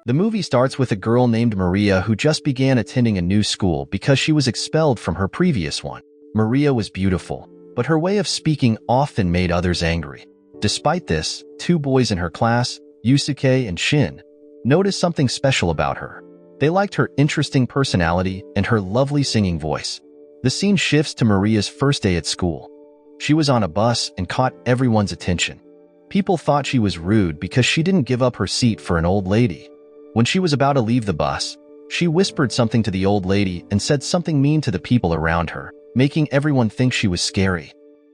The movie starts with a girl named Maria who just began attending a new school because she was expelled from her previous one. Maria was beautiful, but her way of speaking often made others angry. Despite this, two boys in her class, Yusuke and Shin, noticed something special about her. They liked her interesting personality and her lovely singing voice. The scene shifts to Maria's first day at school. She was on a bus and caught everyone's attention. People thought she was rude because she didn't give up her seat for an old lady. When she was about to leave the bus, she whispered something to the old lady and said something mean to the people around her, making everyone think she was scary.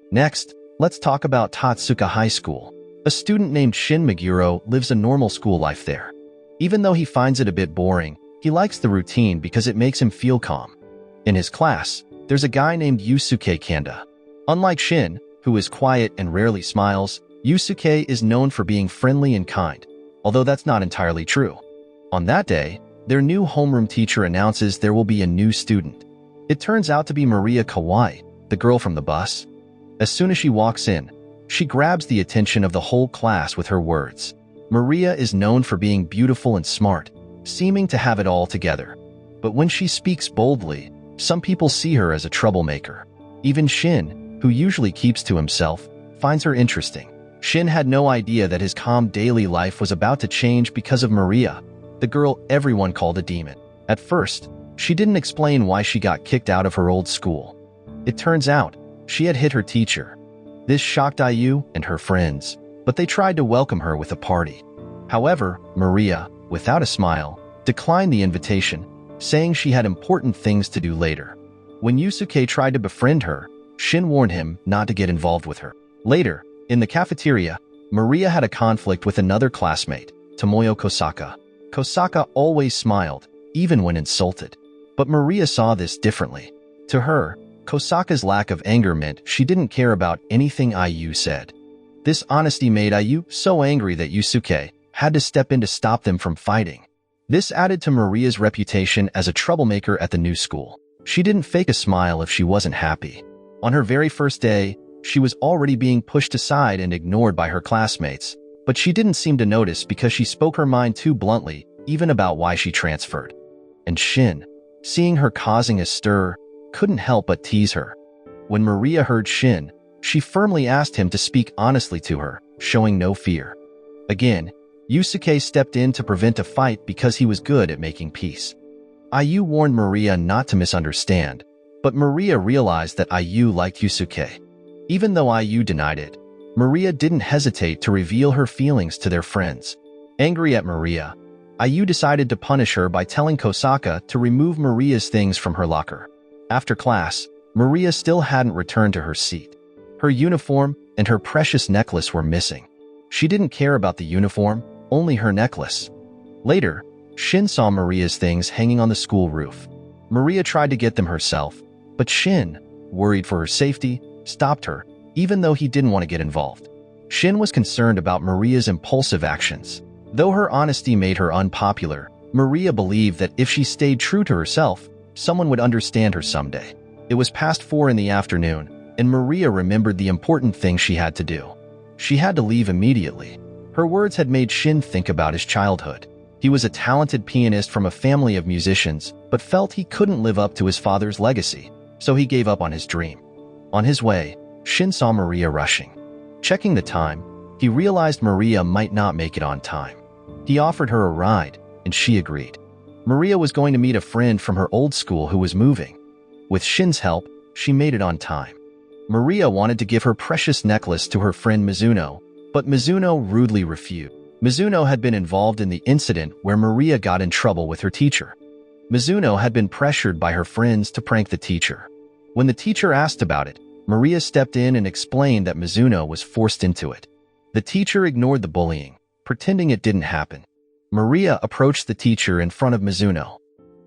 Next, let's talk about Tatsuka High School. A student named Shin Meguro lives a normal school life there. Even though he finds it a bit boring, he likes the routine because it makes him feel calm. In his class, there's a guy named Yusuke Kanda. Unlike Shin, who is quiet and rarely smiles, Yusuke is known for being friendly and kind, although that's not entirely true. On that day, their new homeroom teacher announces there will be a new student. It turns out to be Maria Kawai, the girl from the bus. As soon as she walks in, she grabs the attention of the whole class with her words. Maria is known for being beautiful and smart, seeming to have it all together. But when she speaks boldly, some people see her as a troublemaker. Even Shin, who usually keeps to himself, finds her interesting. Shin had no idea that his calm daily life was about to change because of Maria, the girl everyone called a demon. At first, she didn't explain why she got kicked out of her old school. It turns out, she had hit her teacher. This shocked IU and her friends, but they tried to welcome her with a party. However, Maria, without a smile, declined the invitation, saying she had important things to do later. When Yusuke tried to befriend her, Shin warned him not to get involved with her. Later, in the cafeteria, Maria had a conflict with another classmate, Tomoyo Kosaka. Kosaka always smiled, even when insulted. But Maria saw this differently. To her, Kosaka's lack of anger meant she didn't care about anything IU said. This honesty made IU so angry that Yusuke had to step in to stop them from fighting. This added to Maria's reputation as a troublemaker at the new school. She didn't fake a smile if she wasn't happy. On her very first day, she was already being pushed aside and ignored by her classmates, but she didn't seem to notice because she spoke her mind too bluntly, even about why she transferred. And Shin, seeing her causing a stir, couldn't help but tease her. When Maria heard Shin, she firmly asked him to speak honestly to her, showing no fear. Again, Yusuke stepped in to prevent a fight because he was good at making peace. IU warned Maria not to misunderstand, but Maria realized that IU liked Yusuke. Even though IU denied it, Maria didn't hesitate to reveal her feelings to their friends. Angry at Maria, IU decided to punish her by telling Kosaka to remove Maria's things from her locker. After class, Maria still hadn't returned to her seat. Her uniform and her precious necklace were missing. She didn't care about the uniform, only her necklace. Later, Shin saw Maria's things hanging on the school roof. Maria tried to get them herself, but Shin, worried for her safety, stopped her, even though he didn't want to get involved. Shin was concerned about Maria's impulsive actions. Though her honesty made her unpopular, Maria believed that if she stayed true to herself, someone would understand her someday. It was past 4 in the afternoon, and Maria remembered the important thing she had to do. She had to leave immediately. Her words had made Shin think about his childhood. He was a talented pianist from a family of musicians, but felt he couldn't live up to his father's legacy, so he gave up on his dream. On his way, Shin saw Maria rushing. Checking the time, he realized Maria might not make it on time. He offered her a ride, and she agreed. Maria was going to meet a friend from her old school who was moving. With Shin's help, she made it on time. Maria wanted to give her precious necklace to her friend Mizuno, but Mizuno rudely refused. Mizuno had been involved in the incident where Maria got in trouble with her teacher. Mizuno had been pressured by her friends to prank the teacher. When the teacher asked about it, Maria stepped in and explained that Mizuno was forced into it. The teacher ignored the bullying, pretending it didn't happen. Maria approached the teacher in front of Mizuno.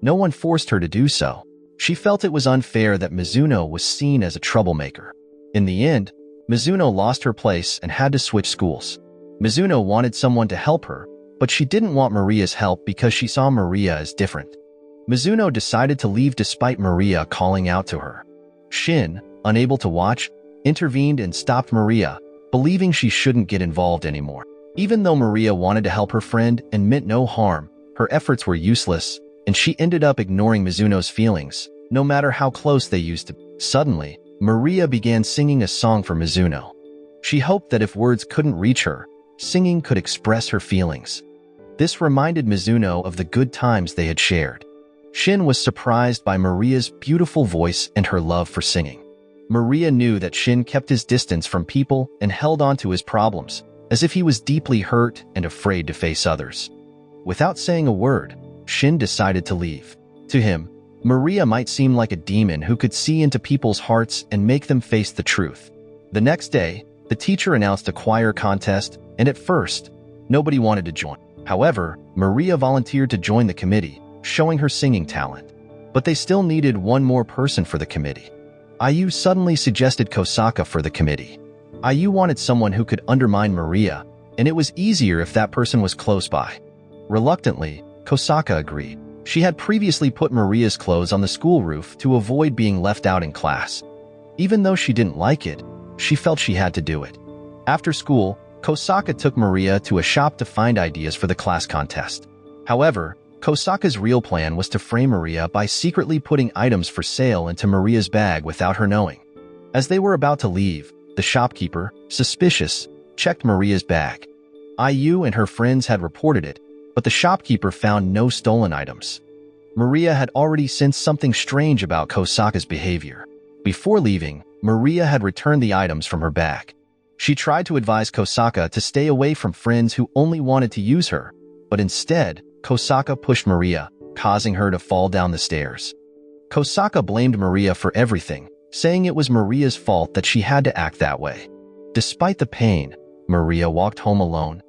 No one forced her to do so. She felt it was unfair that Mizuno was seen as a troublemaker. In the end, Mizuno lost her place and had to switch schools. Mizuno wanted someone to help her, but she didn't want Maria's help because she saw Maria as different. Mizuno decided to leave despite Maria calling out to her. Shin, unable to watch, intervened and stopped Maria, believing she shouldn't get involved anymore. Even though Maria wanted to help her friend and meant no harm, Her efforts were useless, and she ended up ignoring Mizuno's feelings, no matter how close they used to be. Suddenly, Maria began singing a song for Mizuno. She hoped that if words couldn't reach her, singing could express her feelings. This reminded Mizuno of the good times they had shared. Shin was surprised by Maria's beautiful voice and her love for singing. Maria knew that Shin kept his distance from people and held on to his problems, as if he was deeply hurt and afraid to face others. Without saying a word, Shin decided to leave. To him, Maria might seem like a demon who could see into people's hearts and make them face the truth. The next day, the teacher announced a choir contest, and at first, nobody wanted to join. However, Maria volunteered to join the committee, showing her singing talent. But they still needed one more person for the committee. IU suddenly suggested Kosaka for the committee. IU wanted someone who could undermine Maria, and it was easier if that person was close by. Reluctantly, Kosaka agreed. She had previously put Maria's clothes on the school roof to avoid being left out in class. Even though she didn't like it, she felt she had to do it. After school, Kosaka took Maria to a shop to find ideas for the class contest. However, Kosaka's real plan was to frame Maria by secretly putting items for sale into Maria's bag without her knowing. As they were about to leave, the shopkeeper, suspicious, checked Maria's bag. IU and her friends had reported it, but the shopkeeper found no stolen items. Maria had already sensed something strange about Kosaka's behavior. Before leaving, Maria had returned the items from her bag. She tried to advise Kosaka to stay away from friends who only wanted to use her, but instead, Kosaka pushed Maria, causing her to fall down the stairs. Kosaka blamed Maria for everything, saying it was Maria's fault that she had to act that way. Despite the pain, Maria walked home alone.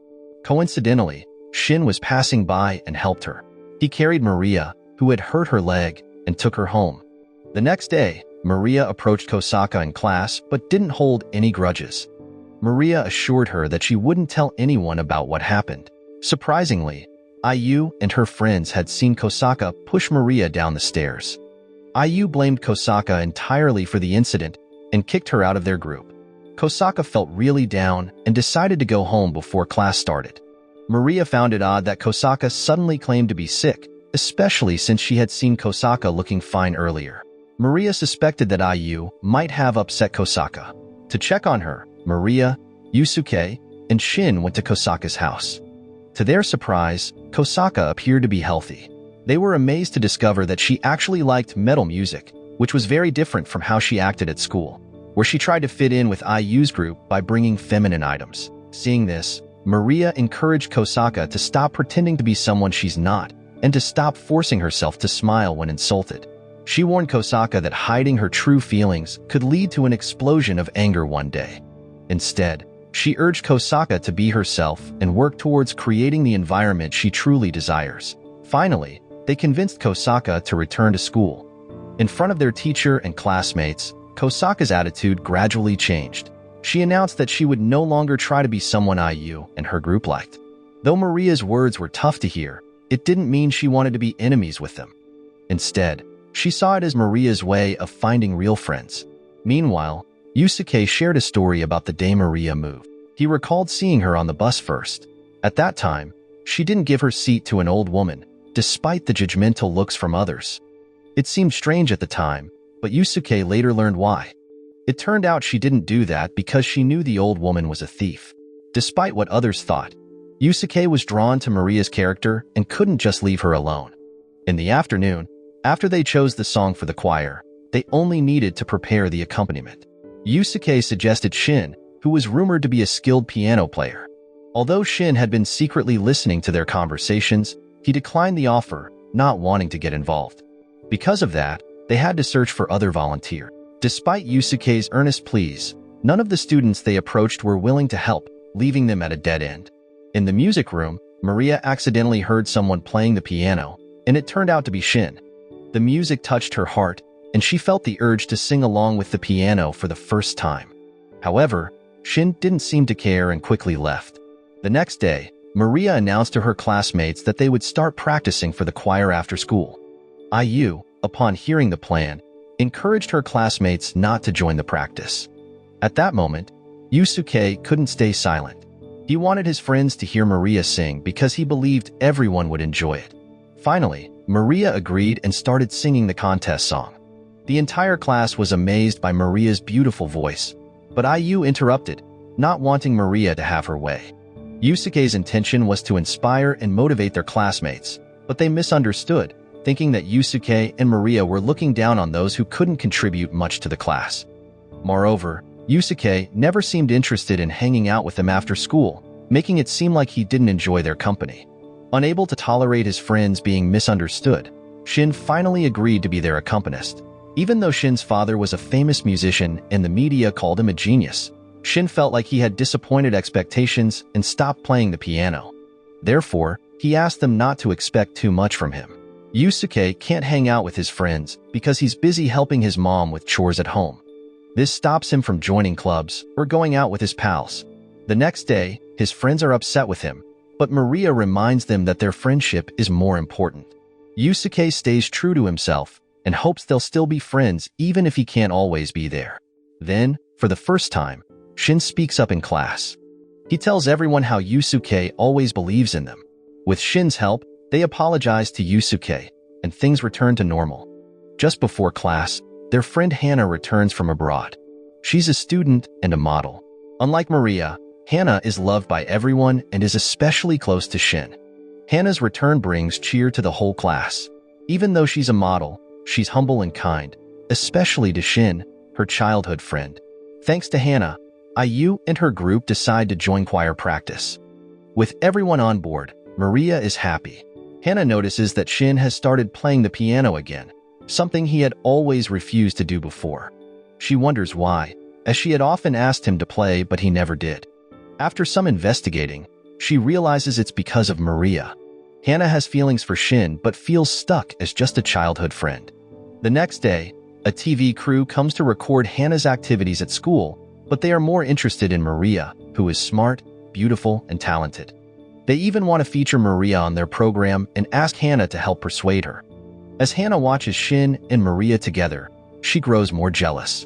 Coincidentally, Shin was passing by and helped her. He carried Maria, who had hurt her leg, and took her home. The next day, Maria approached Kosaka in class but didn't hold any grudges. Maria assured her that she wouldn't tell anyone about what happened. Surprisingly, IU and her friends had seen Kosaka push Maria down the stairs. IU blamed Kosaka entirely for the incident and kicked her out of their group. Kosaka felt really down and decided to go home before class started. Maria found it odd that Kosaka suddenly claimed to be sick, especially since she had seen Kosaka looking fine earlier. Maria suspected that IU might have upset Kosaka. To check on her, Maria, Yusuke, and Shin went to Kosaka's house. To their surprise, Kosaka appeared to be healthy. They were amazed to discover that she actually liked metal music, which was very different from how she acted at school, where she tried to fit in with IU's group by bringing feminine items. Seeing this, Maria encouraged Kosaka to stop pretending to be someone she's not and to stop forcing herself to smile when insulted. She warned Kosaka that hiding her true feelings could lead to an explosion of anger one day. Instead, she urged Kosaka to be herself and work towards creating the environment she truly desires. Finally, they convinced Kosaka to return to school. In front of their teacher and classmates, Kosaka's attitude gradually changed. She announced that she would no longer try to be someone IU and her group liked. Though Maria's words were tough to hear, it didn't mean she wanted to be enemies with them. Instead, she saw it as Maria's way of finding real friends. Meanwhile, Yusuke shared a story about the day Maria moved. He recalled seeing her on the bus first. At that time, she didn't give her seat to an old woman, despite the judgmental looks from others. It seemed strange at the time, but Yusuke later learned why. It turned out she didn't do that because she knew the old woman was a thief. Despite what others thought, Yusuke was drawn to Maria's character and couldn't just leave her alone. In the afternoon, after they chose the song for the choir, they only needed to prepare the accompaniment. Yusuke suggested Shin, who was rumored to be a skilled piano player. Although Shin had been secretly listening to their conversations, he declined the offer, not wanting to get involved. Because of that, they had to search for other volunteers. Despite Yusuke's earnest pleas, none of the students they approached were willing to help, leaving them at a dead end. In the music room, Maria accidentally heard someone playing the piano, and it turned out to be Shin. The music touched her heart, and she felt the urge to sing along with the piano for the first time. However, Shin didn't seem to care and quickly left. The next day, Maria announced to her classmates that they would start practicing for the choir after school. IU, upon hearing the plan, encouraged her classmates not to join the practice. At that moment, Yusuke couldn't stay silent. He wanted his friends to hear Maria sing because he believed everyone would enjoy it. Finally, Maria agreed and started singing the contest song. The entire class was amazed by Maria's beautiful voice, but IU interrupted, not wanting Maria to have her way. Yusuke's intention was to inspire and motivate their classmates, but they misunderstood, thinking that Yusuke and Maria were looking down on those who couldn't contribute much to the class. Moreover, Yusuke never seemed interested in hanging out with them after school, making it seem like he didn't enjoy their company. Unable to tolerate his friends being misunderstood, Shin finally agreed to be their accompanist. Even though Shin's father was a famous musician and the media called him a genius, Shin felt like he had disappointed expectations and stopped playing the piano. Therefore, he asked them not to expect too much from him. Yusuke can't hang out with his friends because he's busy helping his mom with chores at home. This stops him from joining clubs or going out with his pals. The next day, his friends are upset with him, but Maria reminds them that their friendship is more important. Yusuke stays true to himself and hopes they'll still be friends even if he can't always be there. Then, for the first time, Shin speaks up in class. He tells everyone how Yusuke always believes in them. With Shin's help, they apologize to Yusuke, and things return to normal. Just before class, their friend Hana returns from abroad. She's a student and a model. Unlike Maria, Hana is loved by everyone and is especially close to Shin. Hana's return brings cheer to the whole class. Even though she's a model, she's humble and kind, especially to Shin, her childhood friend. Thanks to Hana, IU and her group decide to join choir practice. With everyone on board, Maria is happy. Hana notices that Shin has started playing the piano again, something he had always refused to do before. She wonders why, as she had often asked him to play but he never did. After some investigating, she realizes it's because of Maria. Hana has feelings for Shin but feels stuck as just a childhood friend. The next day, a TV crew comes to record Hana's activities at school, but they are more interested in Maria, who is smart, beautiful, and talented. They even want to feature Maria on their program and ask Hana to help persuade her. As Hana watches Shin and Maria together, she grows more jealous.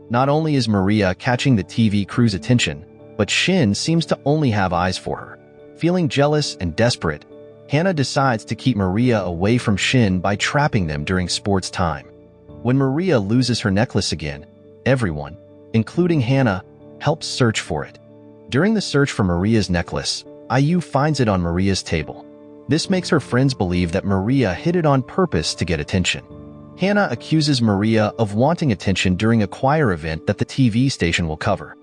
Not only is Maria catching the TV crew's attention, but Shin seems to only have eyes for her. Feeling jealous and desperate, Hana decides to keep Maria away from Shin by trapping them during sports time. When Maria loses her necklace again, everyone, including Hana, helps search for it. During the search for Maria's necklace, IU finds it on Maria's table. This makes her friends believe that Maria hid it on purpose to get attention. Hana accuses Maria of wanting attention during a choir event that the TV station will cover.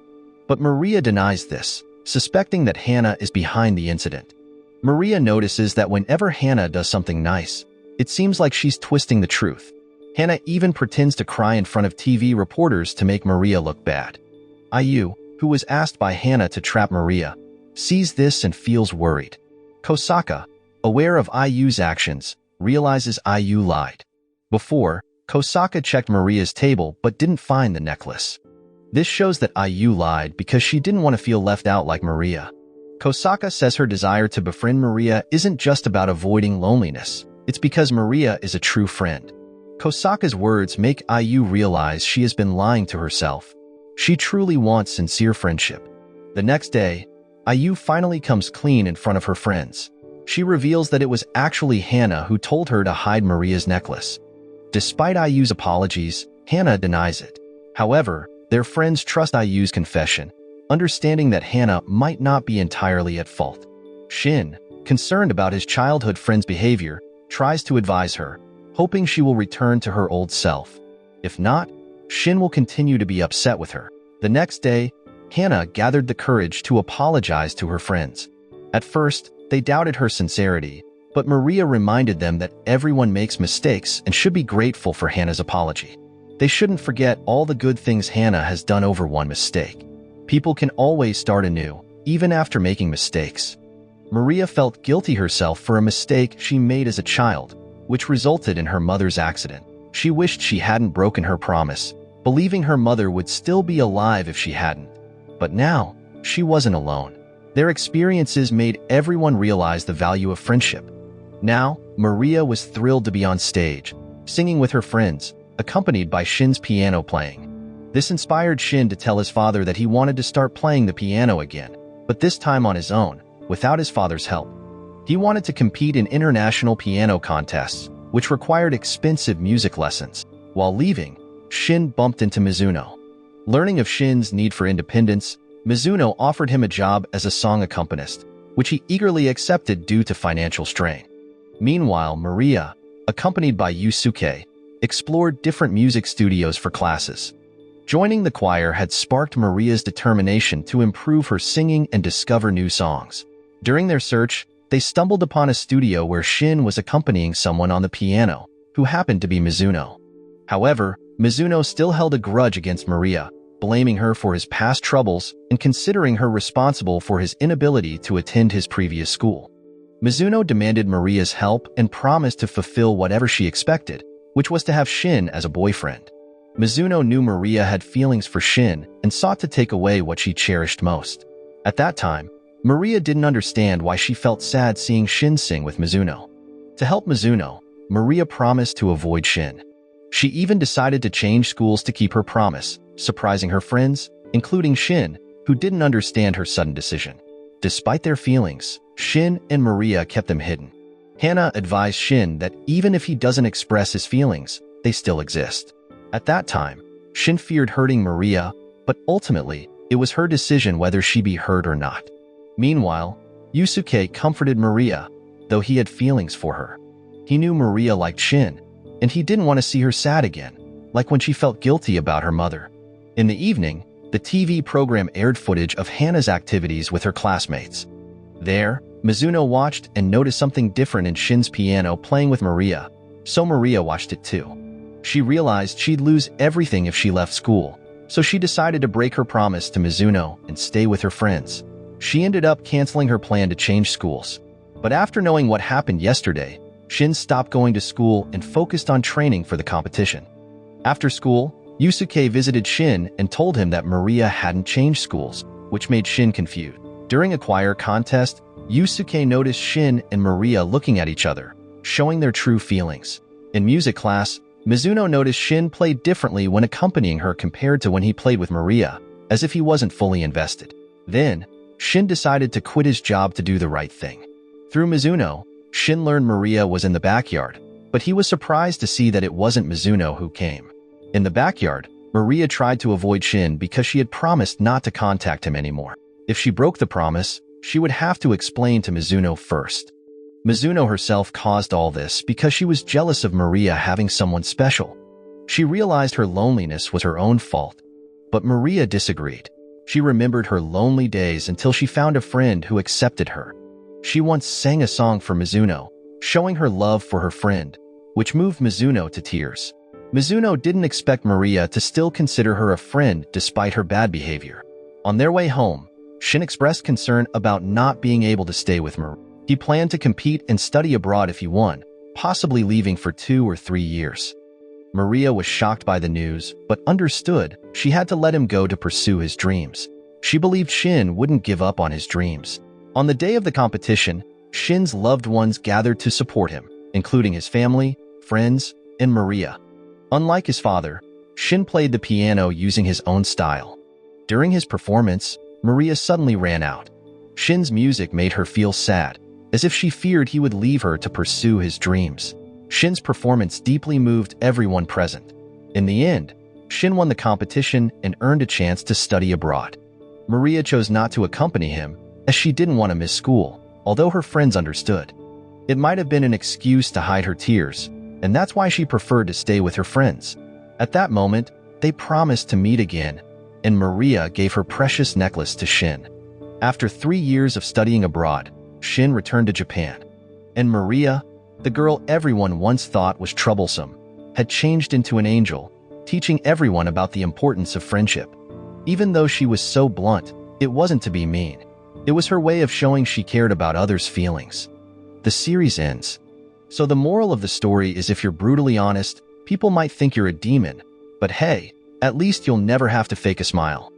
But Maria denies this, suspecting that Hana is behind the incident. Maria notices that whenever Hana does something nice, it seems like she's twisting the truth. Hana even pretends to cry in front of TV reporters to make Maria look bad. IU, who was asked by Hana to trap Maria, sees this and feels worried. Kosaka, aware of IU's actions, realizes IU lied. Before, Kosaka checked Maria's table but didn't find the necklace. This shows that IU lied because she didn't want to feel left out like Maria. Kosaka says her desire to befriend Maria isn't just about avoiding loneliness, it's because Maria is a true friend. Kosaka's words make IU realize she has been lying to herself. She truly wants sincere friendship. The next day, IU finally comes clean in front of her friends. She reveals that it was actually Hana who told her to hide Maria's necklace. Despite IU's apologies, Hana denies it. However, their friends trust IU's confession, understanding that Hana might not be entirely at fault. Shin, concerned about his childhood friend's behavior, tries to advise her, hoping she will return to her old self. If not, Shin will continue to be upset with her. The next day, Hana gathered the courage to apologize to her friends. At first, they doubted her sincerity, but Maria reminded them that everyone makes mistakes and should be grateful for Hana's apology. They shouldn't forget all the good things Hana has done over one mistake. People can always start anew, even after making mistakes. Maria felt guilty herself for a mistake she made as a child, which resulted in her mother's accident. She wished she hadn't broken her promise, believing her mother would still be alive if she hadn't. But now, she wasn't alone. Their experiences made everyone realize the value of friendship. Now, Maria was thrilled to be on stage, singing with her friends, accompanied by Shin's piano playing. This inspired Shin to tell his father that he wanted to start playing the piano again, but this time on his own, without his father's help. He wanted to compete in international piano contests, which required expensive music lessons. While leaving, Shin bumped into Mizuno. Learning of Shin's need for independence, Mizuno offered him a job as a song accompanist, which he eagerly accepted due to financial strain. Meanwhile, Maria, accompanied by Yusuke, explored different music studios for classes. Joining the choir had sparked Maria's determination to improve her singing and discover new songs. During their search, they stumbled upon a studio where Shin was accompanying someone on the piano, who happened to be Mizuno. However, Mizuno still held a grudge against Maria, blaming her for his past troubles and considering her responsible for his inability to attend his previous school. Mizuno demanded Maria's help and promised to fulfill whatever she expected, which was to have Shin as a boyfriend. Mizuno knew Maria had feelings for Shin and sought to take away what she cherished most. At that time, Maria didn't understand why she felt sad seeing Shin sing with Mizuno. To help Mizuno, Maria promised to avoid Shin. She even decided to change schools to keep her promise, surprising her friends, including Shin, who didn't understand her sudden decision. Despite their feelings, Shin and Maria kept them hidden. Hannah advised Shin that even if he doesn't express his feelings, they still exist. At that time, Shin feared hurting Maria, but ultimately, it was her decision whether she be hurt or not. Meanwhile, Yusuke comforted Maria, though he had feelings for her. He knew Maria liked Shin, and he didn't want to see her sad again, like when she felt guilty about her mother. In the evening, the TV program aired footage of Hannah's activities with her classmates. There, Mizuno watched and noticed something different in Shin's piano playing with Maria, so Maria watched it too. She realized she'd lose everything if she left school, so she decided to break her promise to Mizuno and stay with her friends. She ended up canceling her plan to change schools. But after knowing what happened yesterday, Shin stopped going to school and focused on training for the competition. After school, Yusuke visited Shin and told him that Maria hadn't changed schools, which made Shin confused. During a choir contest, Yusuke noticed Shin and Maria looking at each other, showing their true feelings. In music class, Mizuno noticed Shin played differently when accompanying her compared to when he played with Maria, as if he wasn't fully invested. Then, Shin decided to quit his job to do the right thing. Through Mizuno, Shin learned Maria was in the backyard, but he was surprised to see that it wasn't Mizuno who came. In the backyard, Maria tried to avoid Shin because she had promised not to contact him anymore. If she broke the promise, she would have to explain to Mizuno first. Mizuno herself caused all this because she was jealous of Maria having someone special. She realized her loneliness was her own fault, but Maria disagreed. She remembered her lonely days until she found a friend who accepted her. She once sang a song for Mizuno, showing her love for her friend, which moved Mizuno to tears. Mizuno didn't expect Maria to still consider her a friend despite her bad behavior. On their way home, Shin expressed concern about not being able to stay with Maria. He planned to compete and study abroad if he won, possibly leaving for 2 or 3 years. Maria was shocked by the news, but understood she had to let him go to pursue his dreams. She believed Shin wouldn't give up on his dreams. On the day of the competition, Shin's loved ones gathered to support him, including his family, friends, and Maria. Unlike his father, Shin played the piano using his own style. During his performance, Maria suddenly ran out. Shin's music made her feel sad, as if she feared he would leave her to pursue his dreams. Shin's performance deeply moved everyone present. In the end, Shin won the competition and earned a chance to study abroad. Maria chose not to accompany him, as she didn't want to miss school, although her friends understood. It might have been an excuse to hide her tears, and that's why she preferred to stay with her friends. At that moment, they promised to meet again, and Maria gave her precious necklace to Shin. After 3 years of studying abroad, Shin returned to Japan. And Maria, the girl everyone once thought was troublesome, had changed into an angel, teaching everyone about the importance of friendship. Even though she was so blunt, it wasn't to be mean. It was her way of showing she cared about others' feelings. The series ends. So the moral of the story is if you're brutally honest, people might think you're a demon, but hey, at least you'll never have to fake a smile.